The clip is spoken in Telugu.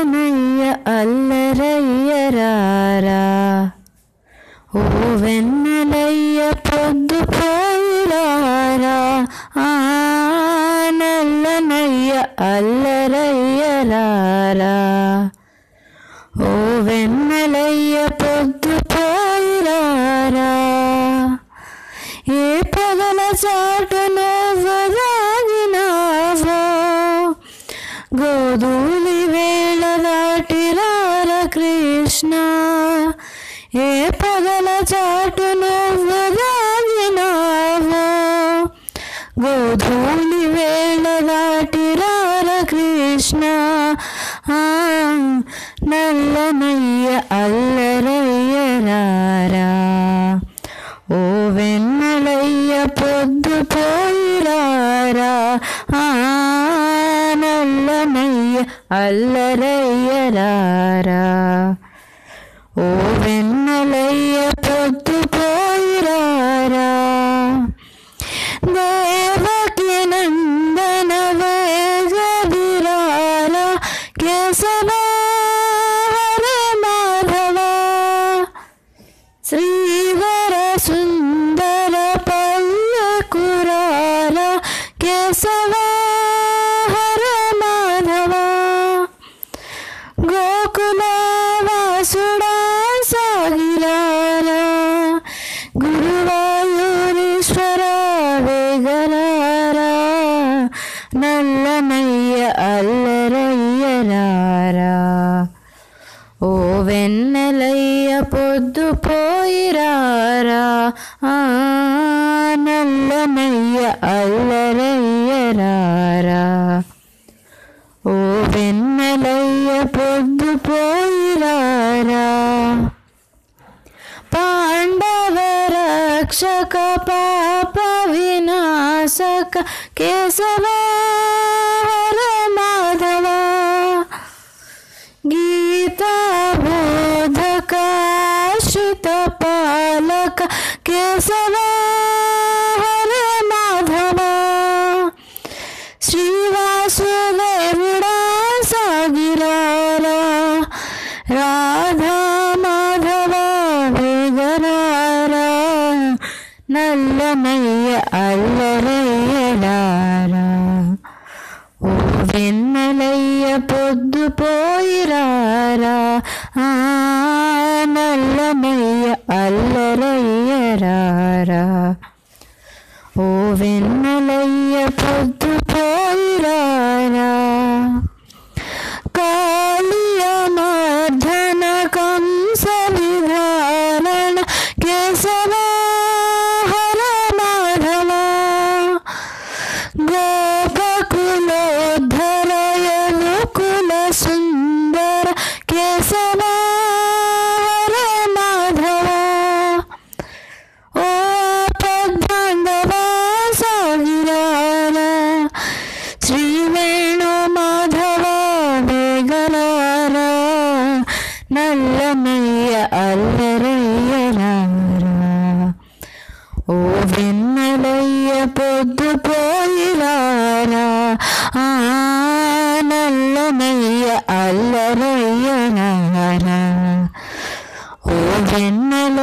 నల్లనయ్య అల్లరయ్యరారా, ఓ వెన్నెలయ్య పొద్దు పోయిరారా, నల్లనయ్య అల్లరయ్యరారా, ఓ వెన్నెలయ్య పొద్దు పోయిరారా. ఏ పగల చాటు నువ్వు దాగినావో, గోధూళి వేళ దాటిరార కృష్ణ. ఏ పగల చాటు నువ్వు దాగినావో, గోధూళి వేళ దాటిరార కృష్ణ. నల్లనయ్య అల్లరయ్యరారా, ఓ వెన్నెలయ్య పొద్దు పోయిరారా, నల్లనయ్య అల్లరయ్యరారా, ఓ వెన్నెలయ్య పొద్దు పోయిరారా. దేవకి నందన వేగవిరాల కేశవ హరే మాధవ, శ్రీవర సుందర పల్లకురాల కేశవ హరే మాధవ. గోకుల వాసుడా సాగిరారా, గురువాయూరీశ్వర వేగరారా, నల్లనయ్య అల్లరయ్యరారా, ఓ వెన్నెలయ్య పొద్దు పోయిరారా, నల్లనయ్య అల్లరయ్యరారా, ఓ వెన్నెలయ్య పొద్దు పోయిరారా. పాండవ రక్షక పాప వినాశక కేశవ హరే మాధవ, గీతా బోధక ఆశ్రిత పాలక కేశవ హరే మాధవ. శ్రీవాసుదేవుడా సాగిరారా, రాధా మాధవ వేగరారా, నల్లనయ్య అల్లరయ్యరారా, ఓ వెన్నెలయ్య పొద్దు పోయిరారా, నల్లనయ్య అల్లరయ్యరారా, ఓ వెన్నెలయ్య పొద్దు పోయిరారా. కాళియ మర్దన కంస విధారణ కేశవ హరే మాధవ, గోపకులోద్ధర యదుకుల సుందర కేశవ హరే మాధవ, ఓ పద్మాండవ సాగిరారా, శ్రీ వేణు మాధవ వేగరారా, నల్లనయ్య అల్లరయ్యరారా, ఓ వెన్నెలయ్య పొద్దు పోయిరారా, నల్లనయ్య అల్లరయ్యరారా, ఓ వెన్నెల